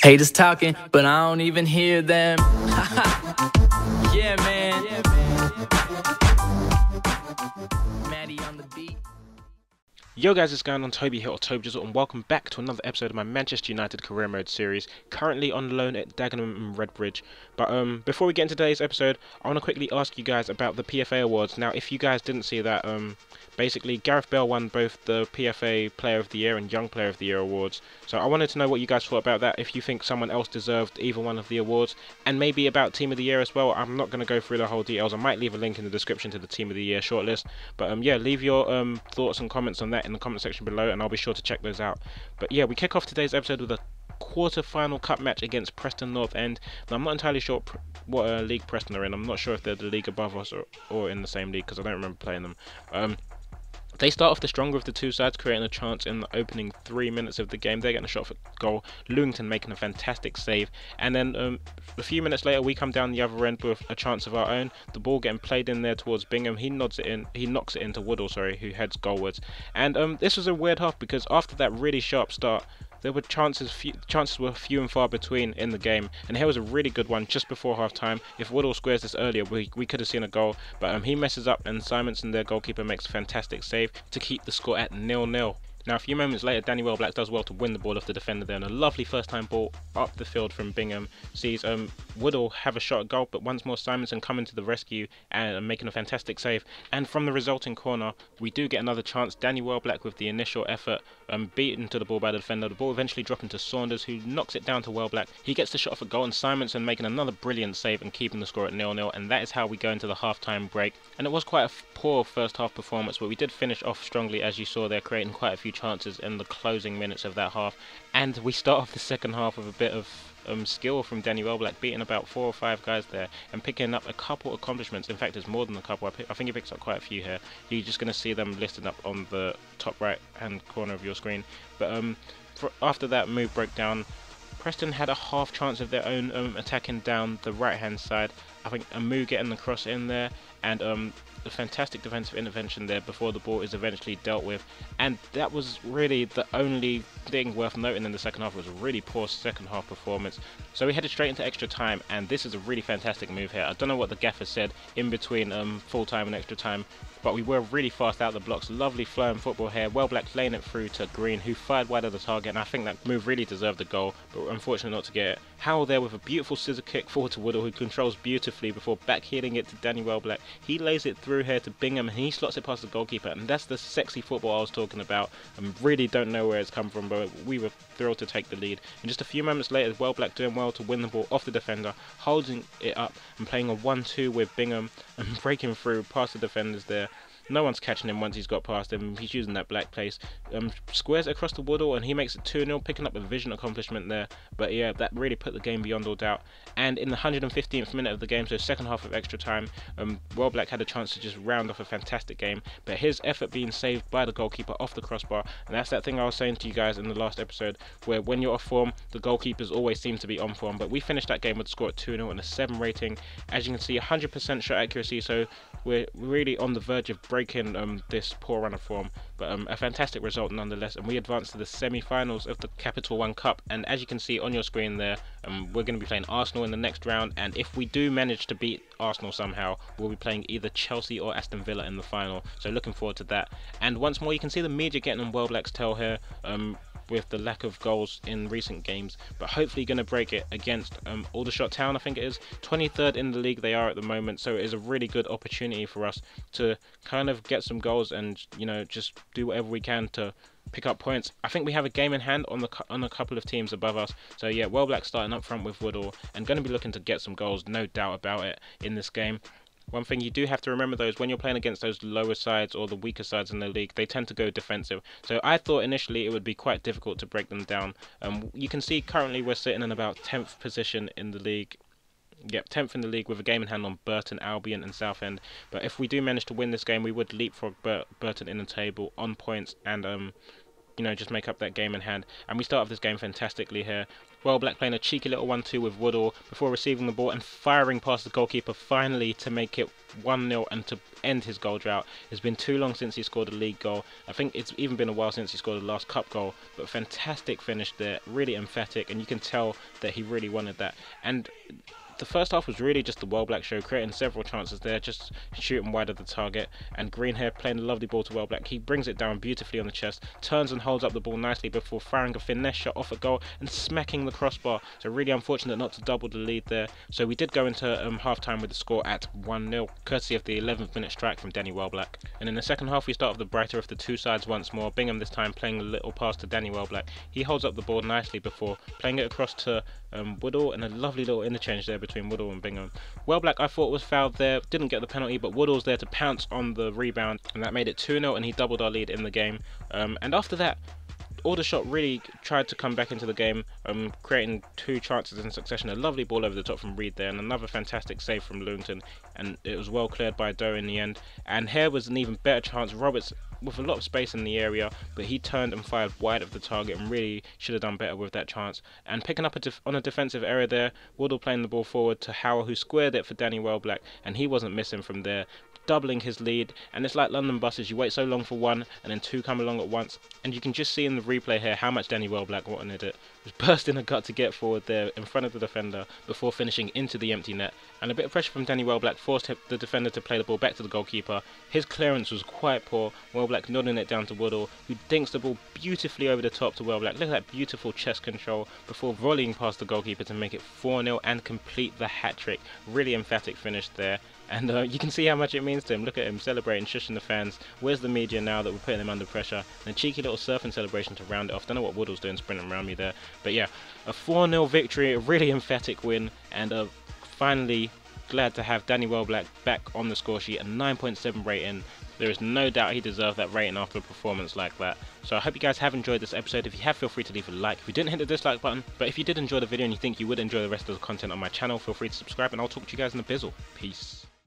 Haters talking, but I don't even hear them. Yeah, man. Maddie on the beat. Yo guys, it's going on Toby here, or TBJZL, and welcome back to another episode of my Manchester United Career Mode series, currently on loan at Dagenham and Redbridge. But before we get into today's episode, I want to quickly ask you guys about the PFA Awards. Now, if you guys didn't see that, basically Gareth Bale won both the PFA Player of the Year and Young Player of the Year awards. So I wanted to know what you guys thought about that, if you think someone else deserved either one of the awards, and maybe about Team of the Year as well. I'm not going to go through the whole details. I might leave a link in the description to the Team of the Year shortlist. But yeah, leave your thoughts and comments on that in the comment section below, and I'll be sure to check those out. But yeah, we kick off today's episode with a quarter-final cup match against Preston North End. Now, I'm not entirely sure what league Preston are in. I'm not sure if they're the league above us or in the same league, because I don't remember playing them. They start off the stronger of the two sides, creating a chance in the opening 3 minutes of the game. They're getting a shot for goal, Lewington making a fantastic save, and then a few minutes later we come down the other end with a chance of our own. The ball getting played in there towards Bingham. He knocks it into Woodall, who heads goalwards. And this was a weird half, because after that really sharp start, there were chances were few and far between in the game, and here was a really good one just before half time. If Woodall squares this earlier, we could have seen a goal, but he messes up, and Simonson, their goalkeeper, makes a fantastic save to keep the score at 0-0. Now, a few moments later, Danny Welblack does well to win the ball off the defender there, and a lovely first-time ball up the field from Bingham sees Woodall have a shot at goal, but once more Simonson coming to the rescue and making a fantastic save. And from the resulting corner, we do get another chance. Danny Welblack with the initial effort, beaten to the ball by the defender. The ball eventually dropping to Saunders, who knocks it down to Welblack. He gets the shot for goal, and Simonson making another brilliant save and keeping the score at 0-0. And that is how we go into the half-time break. And it was quite a poor first-half performance, but we did finish off strongly, as you saw there, creating quite a few chances in the closing minutes of that half. And we start off the second half with a bit of skill from Danny Welblack, beating about 4 or 5 guys there and picking up a couple accomplishments. In fact, it's more than a couple. I think he picks up quite a few here. You're just going to see them listed up on the top right hand corner of your screen. But after that move broke down, Preston had a half chance of their own attacking down the right hand side. I think Amu getting the cross in there, and a fantastic defensive intervention there before the ball is eventually dealt with. And that was really the only thing worth noting in the second half. It was a really poor second half performance. So we headed straight into extra time, and this is a really fantastic move here. I don't know what the gaffer said in between full time and extra time, but we were really fast out the blocks. Lovely flowing football here. Welblack laying it through to Green, who fired wide of the target, and I think that move really deserved the goal, but unfortunately not to get it. Howell there with a beautiful scissor kick forward to Woodall, who controls beautifully before backheeling it to Danny Welblack. He lays it through here to Bingham, and he slots it past the goalkeeper, and that's the sexy football I was talking about. I really don't know where it's come from, but we were thrilled to take the lead. And just a few moments later, Welblack doing well to win the ball off the defender, holding it up and playing a 1-2 with Bingham and breaking through past the defenders there. No one's catching him once he's got past him. He's using that black place. Squares it across the Woodall, and he makes it 2-0, picking up a vision accomplishment there. But yeah, that really put the game beyond all doubt. And in the 115th minute of the game, so second half of extra time, Welblack had a chance to just round off a fantastic game, but his effort being saved by the goalkeeper off the crossbar. And that's that thing I was saying to you guys in the last episode, where when you're off form, the goalkeepers always seem to be on form. But we finished that game with a score at 2-0 and a 7 rating. As you can see, 100% shot accuracy, so we're really on the verge of breaking this poor run of form, but a fantastic result nonetheless, and we advance to the semi-finals of the Capital One Cup. And as you can see on your screen there, we're going to be playing Arsenal in the next round, and if we do manage to beat Arsenal somehow, we'll be playing either Chelsea or Aston Villa in the final, so looking forward to that. And once more, you can see the media getting on Welblack's tail here, with the lack of goals in recent games, but hopefully going to break it against Aldershot Town, I think it is. 23rd in the league they are at the moment, so it is a really good opportunity for us to kind of get some goals and, you know, just do whatever we can to pick up points. I think we have a game in hand on a couple of teams above us, so yeah, Welblack starting up front with Woodall and going to be looking to get some goals, no doubt about it, in this game. One thing you do have to remember though is when you're playing against those lower sides or the weaker sides in the league, they tend to go defensive. So I thought initially it would be quite difficult to break them down. You can see currently we're sitting in about 10th position in the league. Yep, 10th in the league with a game in hand on Burton, Albion and Southend. But if we do manage to win this game, we would leapfrog Burton in the table on points and you know, just make up that game in hand. And we start off this game fantastically here. Welblack playing a cheeky little 1-2 with Woodall before receiving the ball and firing past the goalkeeper finally to make it 1-0 and to end his goal drought. It's been too long since he scored a league goal. I think it's even been a while since he scored the last cup goal, but fantastic finish there, really emphatic, and you can tell that he really wanted that. And the first half was really just the Welblack show, creating several chances there, just shooting wide of the target, and Greenhair playing a lovely ball to Welblack. He brings it down beautifully on the chest, turns and holds up the ball nicely before firing a finesse shot off a goal and smacking the crossbar. So really unfortunate not to double the lead there. So we did go into half-time with the score at 1-0, courtesy of the 11th minute strike from Danny Welblack. And in the second half we start off the brighter of the two sides once more, Bingham this time playing a little pass to Danny Welblack. He holds up the ball nicely before playing it across to Woodall, and a lovely little interchange there between Woodall and Bingham. Welblack I thought was fouled there, didn't get the penalty, but Woodall's there to pounce on the rebound, and that made it 2-0, and he doubled our lead in the game. And after that, Aldershot really tried to come back into the game, creating two chances in succession. A lovely ball over the top from Reed there, and another fantastic save from Lewington, and it was well cleared by Doe in the end. And here was an even better chance. Roberts with a lot of space in the area, but he turned and fired wide of the target and really should have done better with that chance. And picking up on a defensive error there, Woodall playing the ball forward to Howell, who squared it for Danny Welblack, and he wasn't missing from there, doubling his lead. And it's like London buses, you wait so long for one and then two come along at once, and you can just see in the replay here how much Danny Welblack wanted it. He was bursting a gut to get forward there in front of the defender before finishing into the empty net, and a bit of pressure from Danny Welblack forced the defender to play the ball back to the goalkeeper. His clearance was quite poor, Welblack nodding it down to Woodall, who dinks the ball beautifully over the top to Welblack. Look at that beautiful chest control before volleying past the goalkeeper to make it 4-0 and complete the hat-trick. Really emphatic finish there. And you can see how much it means to him. Look at him celebrating, shushing the fans. Where's the media now that we're putting him under pressure? And a cheeky little surfing celebration to round it off. Don't know what Woodall's doing sprinting around me there. But yeah, a 4-0 victory, a really emphatic win. And finally glad to have Danny Welblack back on the score sheet, a 9.7 rating. There is no doubt he deserved that rating after a performance like that. So I hope you guys have enjoyed this episode. If you have, feel free to leave a like. If you didn't, hit the dislike button. But if you did enjoy the video and you think you would enjoy the rest of the content on my channel, feel free to subscribe, and I'll talk to you guys in a bizzle. Peace.